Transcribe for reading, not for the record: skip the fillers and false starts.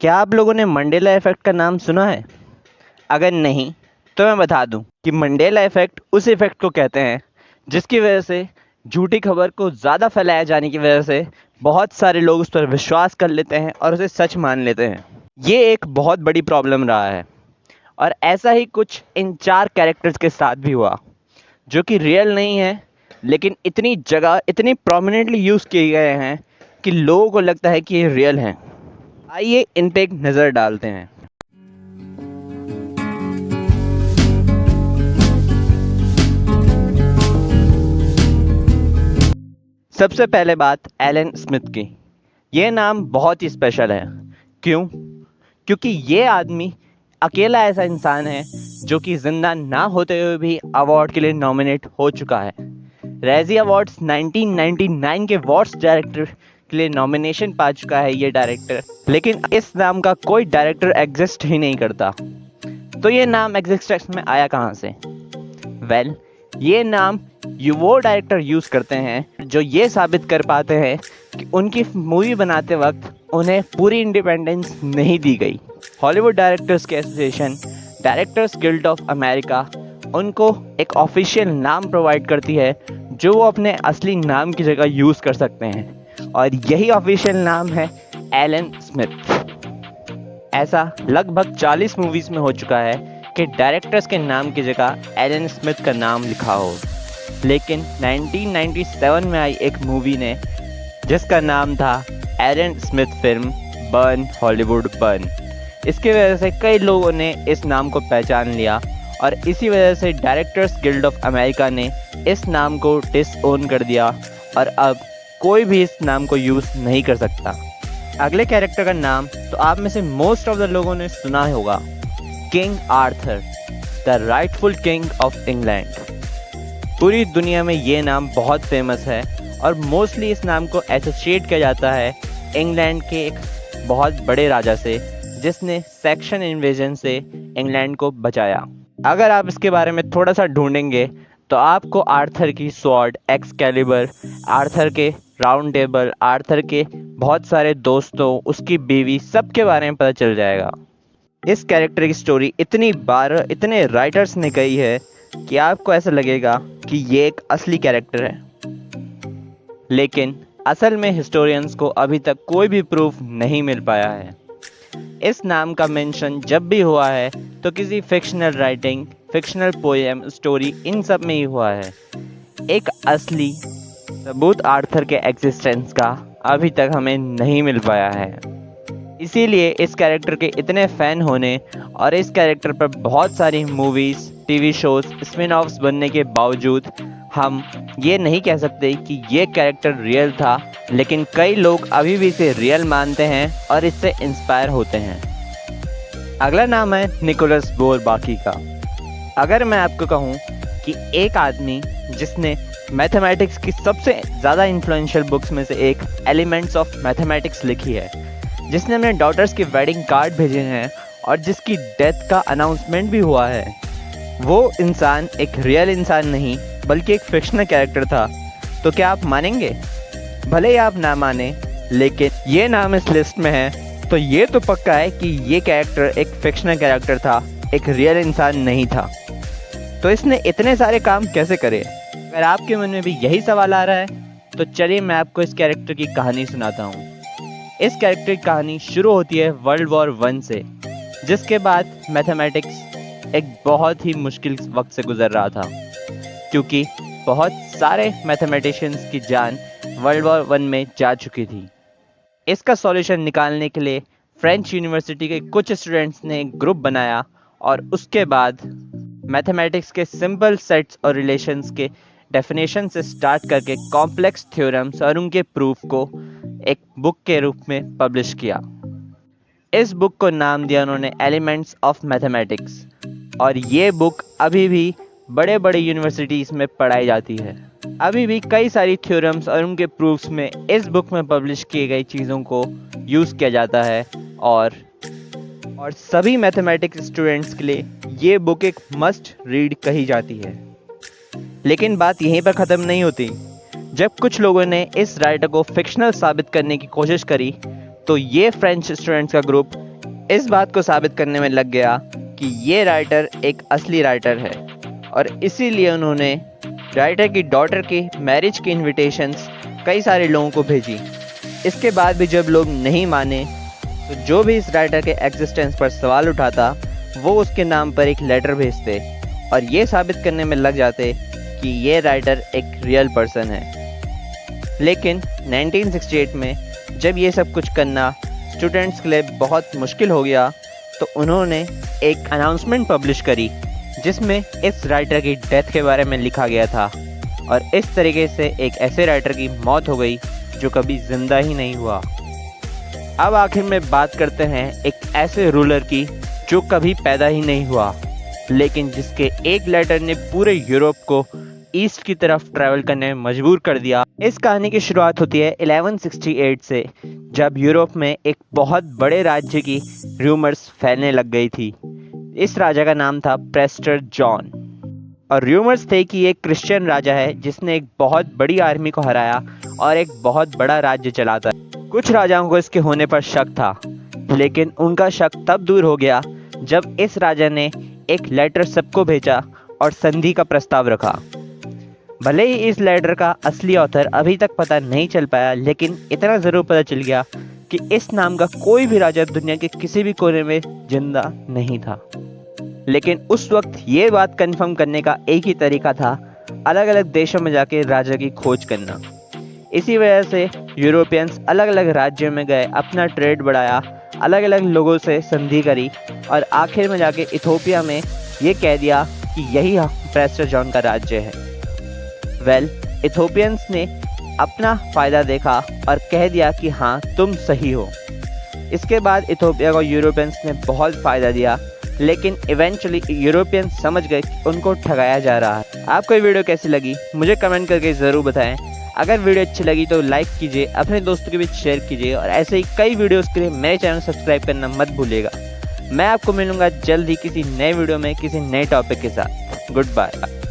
क्या आप लोगों ने मंडेला इफ़ेक्ट का नाम सुना है? अगर नहीं, तो मैं बता दूं कि मंडेला इफ़ेक्ट उस इफ़ेक्ट को कहते हैं जिसकी वजह से झूठी खबर को ज़्यादा फैलाया जाने की वजह से बहुत सारे लोग उस पर विश्वास कर लेते हैं और उसे सच मान लेते हैं। ये एक बहुत बड़ी प्रॉब्लम रहा है और ऐसा ही कुछ इन 4 कैरेक्टर्स के साथ भी हुआ, जो कि रियल नहीं है, लेकिन इतनी जगह इतनी प्रोमिनेंटली यूज़ किए गए हैं कि लोगों को लगता है कि ये रियल हैं। आइए इन पे एक नज़र डालते हैं। सबसे पहले बात एलन स्मिथ की। ये नाम बहुत ही स्पेशल है। क्यों? क्योंकि ये आदमी अकेला ऐसा इंसान है जो कि जिंदा ना होते हुए भी अवार्ड के लिए नॉमिनेट हो चुका है। रेजी अवार्ड्स 1999 के वर्स्ट डायरेक्टर के लिए नॉमिनेशन पा चुका है ये डायरेक्टर, लेकिन इस नाम का कोई डायरेक्टर एग्जिस्ट ही नहीं करता। तो ये नाम एग्जिस्टेंस में आया कहाँ से? वेल, ये नाम वो डायरेक्टर यूज़ करते हैं जो ये साबित कर पाते हैं कि उनकी मूवी बनाते वक्त उन्हें पूरी इंडिपेंडेंस नहीं दी गई। हॉलीवुड डायरेक्टर्स की association, directors guild of America, उनको एक ऑफिशियल नाम प्रोवाइड करती है जो वो अपने असली नाम की जगह यूज़ कर सकते हैं, और यही ऑफिशियल नाम है एलन स्मिथ। ऐसा लगभग 40 मूवीज़ में हो चुका है कि डायरेक्टर्स के नाम की जगह एलन स्मिथ का नाम लिखा हो, लेकिन 1997 में आई एक मूवी ने जिसका नाम था Alan Smith film burn Hollywood burn. इसकी वजह से कई लोगों ने इस नाम को पहचान लिया और इसी वजह से डायरेक्टर्स गिल्ड ऑफ अमेरिका ने इस नाम को डिसओन कर दिया और अब कोई भी इस नाम को यूज़ नहीं कर सकता। अगले कैरेक्टर का नाम तो आप में से मोस्ट ऑफ द लोगों ने सुना होगा, king Arthur, the rightful king of England. पूरी दुनिया में ये नाम बहुत फेमस है और मोस्टली इस नाम को एसोसिएट किया जाता है इंग्लैंड के एक बहुत बड़े राजा से जिसने सेक्शन इन्वेजन से इंग्लैंड को बचाया। अगर आप इसके बारे में थोड़ा सा ढूंढेंगे तो आपको आर्थर की स्वॉर्ड, एक्सकैलिबर, आर्थर के राउंड टेबल, आर्थर के बहुत सारे दोस्तों, उसकी बीवी, सब के बारे में पता चल जाएगा। इस कैरेक्टर की स्टोरी इतनी बार इतने राइटर्स ने कही है कि आपको ऐसा लगेगा कि ये एक असली कैरेक्टर है, लेकिन असल में हिस्टोरियंस को अभी तक कोई भी प्रूफ नहीं मिल पाया है। इस नाम का मेंशन जब भी हुआ है तो किसी fictional writing, fictional poem, story, इन सब में ही हुआ है। एक असली सबूत आर्थर के एग्जिस्टेंस का अभी तक हमें नहीं मिल पाया है। इसीलिए इस कैरेक्टर के इतने फ़ैन होने और इस कैरेक्टर पर बहुत सारी movies, TV shows, spin offs बनने के बावजूद हम ये नहीं कह सकते कि ये कैरेक्टर रियल था, लेकिन कई लोग अभी भी इसे रियल मानते हैं और इससे इंस्पायर होते हैं। अगला नाम है निकोलस बोरबाकी का। अगर मैं आपको कहूँ कि एक आदमी जिसने मैथमेटिक्स की सबसे ज़्यादा इन्फ्लुएंशियल बुक्स में से एक एलिमेंट्स ऑफ मैथमेटिक्स लिखी है, जिसने अपने डॉटर्स के वेडिंग कार्ड भेजे हैं और जिसकी डेथ का अनाउंसमेंट भी हुआ है, वो इंसान एक रियल इंसान नहीं बल्कि एक फिक्शनल कैरेक्टर था, तो क्या आप मानेंगे? भले ही आप ना माने, लेकिन ये नाम इस लिस्ट में है तो ये तो पक्का है कि ये कैरेक्टर एक फिक्शनल कैरेक्टर था, एक रियल इंसान नहीं था। तो इसने इतने सारे काम कैसे करे? अगर आपके मन में भी यही सवाल आ रहा है तो चलिए मैं आपको इस कैरेक्टर की कहानी सुनाता हूँ। इस कैरेक्टर की कहानी शुरू होती है वर्ल्ड वॉर 1 से, जिसके बाद मैथमेटिक्स एक बहुत ही मुश्किल वक्त से गुजर रहा था, क्योंकि बहुत सारे मैथमेटिशियंस की जान वर्ल्ड वॉर 1 में जा चुकी थी। इसका सॉल्यूशन निकालने के लिए फ्रेंच यूनिवर्सिटी के कुछ स्टूडेंट्स ने एक ग्रुप बनाया और उसके बाद मैथमेटिक्स के सिंपल सेट्स और रिलेशंस के डेफिनेशन से स्टार्ट करके कॉम्प्लेक्स थ्योरम्स और उनके प्रूफ को एक बुक के रूप में पब्लिश किया। इस बुक को नाम दिया उन्होंने एलिमेंट्स ऑफ मैथमेटिक्स, और ये बुक अभी भी बड़े बड़े यूनिवर्सिटीज़ में पढ़ाई जाती है। अभी भी कई सारी थ्योरम्स और उनके प्रूफ्स में इस बुक में पब्लिश किए गई चीज़ों को यूज़ किया जाता है, और सभी मैथमेटिक्स स्टूडेंट्स के लिए ये बुक एक मस्ट रीड कही जाती है। लेकिन बात यहीं पर ख़त्म नहीं होती। जब कुछ लोगों ने इस राइटर को फिक्शनल साबित करने की कोशिश करी तो ये फ्रेंच स्टूडेंट्स का ग्रुप इस बात को साबित करने में लग गया कि ये राइटर एक असली राइटर है और इसीलिए उन्होंने राइटर की डॉटर के मैरिज की इनविटेशंस कई सारे लोगों को भेजी। इसके बाद भी जब लोग नहीं माने तो जो भी इस राइटर के एग्जिस्टेंस पर सवाल उठाता वो उसके नाम पर एक लेटर भेजते और ये साबित करने में लग जाते कि ये राइटर एक रियल पर्सन है। लेकिन 1968 में जब ये सब कुछ करना स्टूडेंट्स के लिए बहुत मुश्किल हो गया तो उन्होंने एक अनाउंसमेंट पब्लिश करी जिसमें इस राइटर की डेथ के बारे में लिखा गया था और इस तरीके से एक ऐसे राइटर की मौत हो गई जो कभी जिंदा ही नहीं हुआ। अब आखिर में बात करते हैं एक ऐसे रूलर की जो कभी पैदा ही नहीं हुआ लेकिन जिसके एक लेटर ने पूरे यूरोप को ईस्ट की तरफ ट्रैवल करने में मजबूर कर दिया। इस कहानी की शुरुआत होती है 1168 से जब यूरोप में एक बहुत बड़े राज्य की र्यूमर्स फैलने लग गई थी। इस राजा का नाम था प्रेस्टर जॉन और र्यूमर्स थे कि ये क्रिश्चियन राजा है जिसने एक बहुत बड़ी आर्मी को हराया और एक बहुत बड़ा राज्य चलाता है। कुछ राजाओं को इसके होने पर शक था लेकिन उनका शक तब दूर हो गया जब इस राजा ने एक लेटर सबको भेजा और संधि का प्रस्ताव रखा। भले ही इस लेटर का असली ऑथर अभी तक पता नहीं चल पाया लेकिन इतना ज़रूर पता चल गया कि इस नाम का कोई भी राजा दुनिया के किसी भी कोने में जिंदा नहीं था। लेकिन उस वक्त ये बात कंफर्म करने का एक ही तरीका था, अलग अलग देशों में जाके राजा की खोज करना। इसी वजह से यूरोपियंस अलग अलग राज्यों में गए, अपना ट्रेड बढ़ाया, अलग अलग लोगों से संधि करी और आखिर में जाके इथोपिया में ये कह दिया कि यही प्रेस्टर जॉन का राज्य है। इथोपियंस ने अपना फ़ायदा देखा और कह दिया कि हाँ तुम सही हो। इसके बाद इथोपिया को यूरोपियंस ने बहुत फ़ायदा दिया लेकिन इवेंचुअली यूरोपियंस समझ गए कि उनको ठगाया जा रहा है। आपको ये वीडियो कैसी लगी मुझे कमेंट करके ज़रूर बताएं। अगर वीडियो अच्छी लगी तो लाइक कीजिए, अपने दोस्तों के बीच शेयर कीजिए और ऐसे ही कई वीडियोस के लिए मेरे चैनल सब्सक्राइब करना मत भूलिएगा। मैं आपको मिलूंगा जल्द ही किसी नए वीडियो में किसी नए टॉपिक के साथ। Good bye.